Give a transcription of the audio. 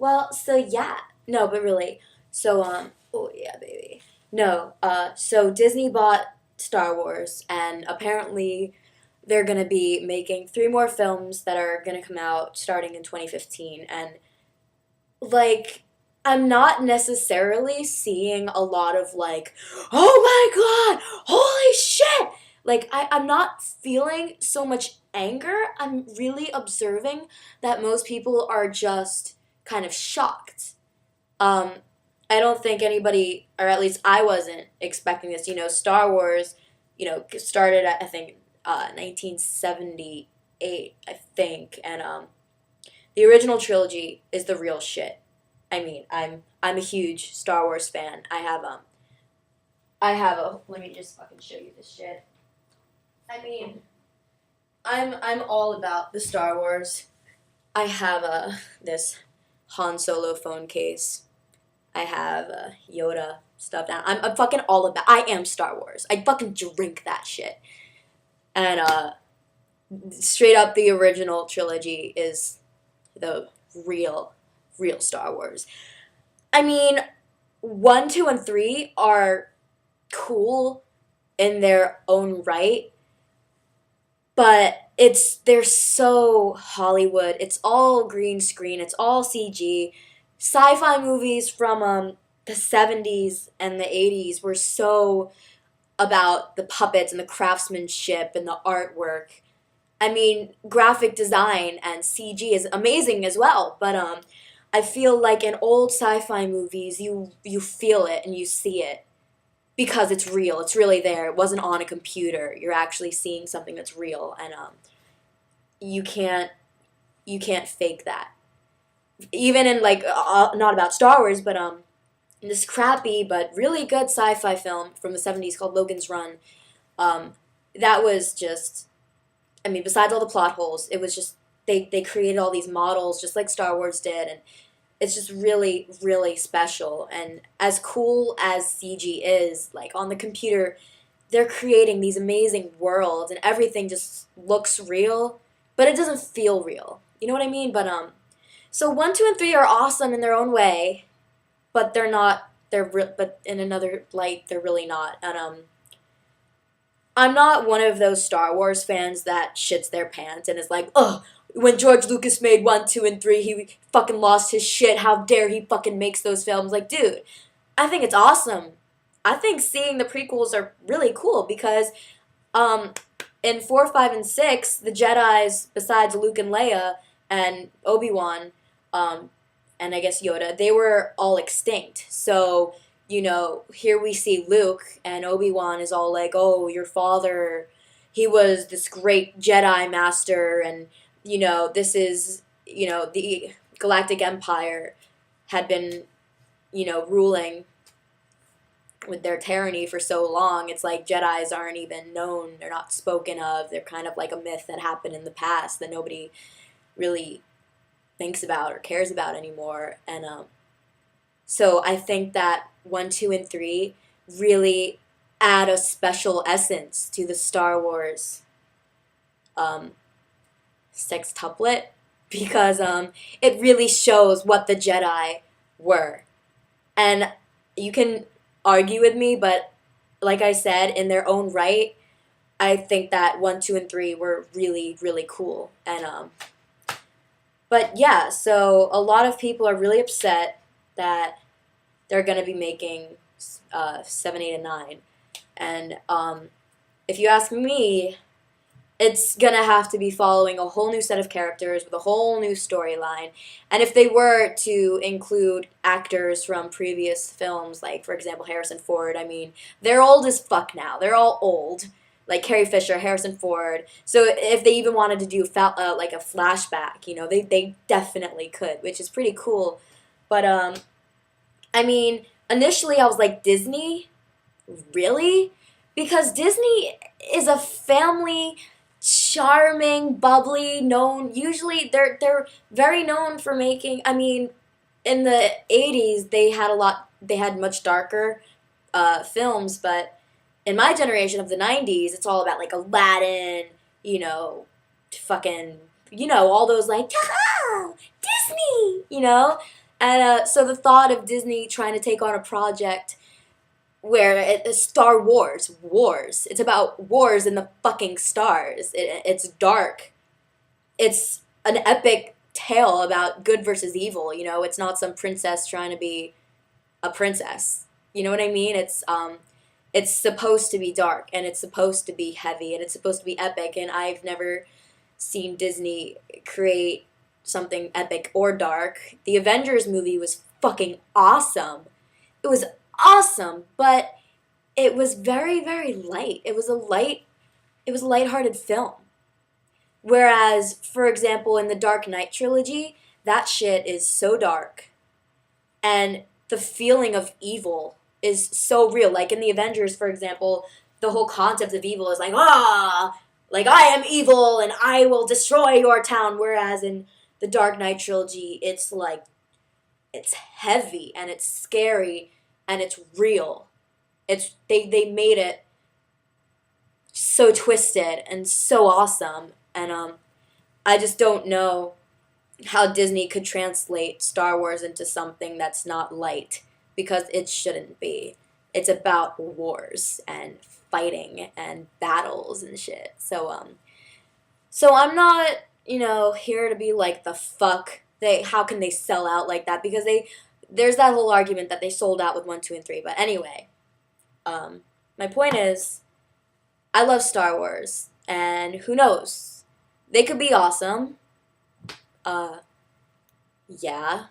Well, so yeah. No, but really. So oh yeah, baby. No, so Disney bought Star Wars and apparently they're going to be making three more films that are going to come out starting in 2015 and like I'm not necessarily seeing a lot of like, oh my god, holy shit! Like I'm not feeling so much anger. I'm really observing that most people are just kind of shocked. Um, I don't think anybody, or at least I wasn't expecting this. Star Wars, started at I think 1978, I think, and the original trilogy is the real shit. I mean, I'm a huge Star Wars fan. I have a let me just fucking show you this shit. I mean, I'm all about the Star Wars. I have this Han Solo phone case. I have Yoda stuff down. I'm fucking all about. I am Star Wars. I fucking drink that shit. And straight up, the original trilogy is the real, real Star Wars. I mean, one, two, and three are cool in their own right, but they're so Hollywood. It's all green screen. It's all CG. Sci-fi movies from the 70s and the 80s were so about the puppets and the craftsmanship and the artwork. I mean, graphic design and CG is amazing as well, but I feel like in old sci-fi movies, you feel it and you see it because it's real. It's really there. It wasn't on a computer. You're actually seeing something that's real, and you can't you can't fake that. Even in like not about Star Wars, but this crappy but really good sci-fi film from the 70s called Logan's Run. Um, that was just, I mean, besides all the plot holes, it was just they created all these models just like Star Wars did, and it's just really really special. And as cool as CG is, like on the computer, they're creating these amazing worlds, and everything just looks real, but it doesn't feel real. You know what I mean? But so one, two, and three are awesome in their own way, but they're not. But in another light, they're really not. And I'm not one of those Star Wars fans that shits their pants and is like, ugh, when George Lucas made one, two, and three, he fucking lost his shit. How dare he fucking makes those films? Like, dude, I think it's awesome. I think seeing the prequels are really cool because um, in 4, 5, and 6, the Jedi's, besides Luke and Leia and Obi-Wan, um, and I guess Yoda, they were all extinct. So, here we see Luke and Obi-Wan is all like, oh, your father, he was this great Jedi master, and, this is, the Galactic Empire had been, ruling with their tyranny for so long. It's like Jedis aren't even known, they're not spoken of, they're kind of like a myth that happened in the past that nobody really thinks about or cares about anymore. And so I think that 1, 2, and 3 really add a special essence to the Star Wars um, sextuplet because it really shows what the Jedi were. And you can argue with me, but like I said, in their own right, I think that 1, 2, and 3 were really, really cool. And but yeah, so a lot of people are really upset that they're going to be making 7, 8, and 9. And if you ask me, it's going to have to be following a whole new set of characters with a whole new storyline. And if they were to include actors from previous films, like, for example, Harrison Ford, I mean, they're old as fuck now. They're all old. Like Carrie Fisher, Harrison Ford. So if they even wanted to do like a flashback, they definitely could, which is pretty cool. But I mean, initially I was like, Disney? Really? Because Disney is a family, charming, bubbly, known. Usually they're very known for making. I mean, in the 80s they had much darker films, but in my generation of the 90s, it's all about like Aladdin, fucking, all those like, oh, Disney, And so the thought of Disney trying to take on a project where it's Star Wars, wars. It's about wars in the fucking stars. It's dark. It's an epic tale about good versus evil. You know, it's not some princess trying to be a princess. You know what I mean? It's supposed to be dark and it's supposed to be heavy and it's supposed to be epic. And I've never seen Disney create something epic or dark. The Avengers movie was fucking awesome. It was awesome, but it was very, very light. It was a lighthearted film. Whereas, for example, in the Dark Knight trilogy, that shit is so dark. And the feeling of evil is so real. Like in the Avengers, for example, the whole concept of evil is like, like I am evil and I will destroy your town. Whereas in the Dark Knight trilogy, it's like, it's heavy and it's scary and it's real. They made it so twisted and so awesome. And I just don't know how Disney could translate Star Wars into something that's not light because it shouldn't be. It's about wars and fighting and battles and shit. So I'm not, here to be like the fuck how can they sell out like that because there's that whole argument that they sold out with 1, 2 and 3. But anyway, my point is I love Star Wars and who knows? They could be awesome. Yeah.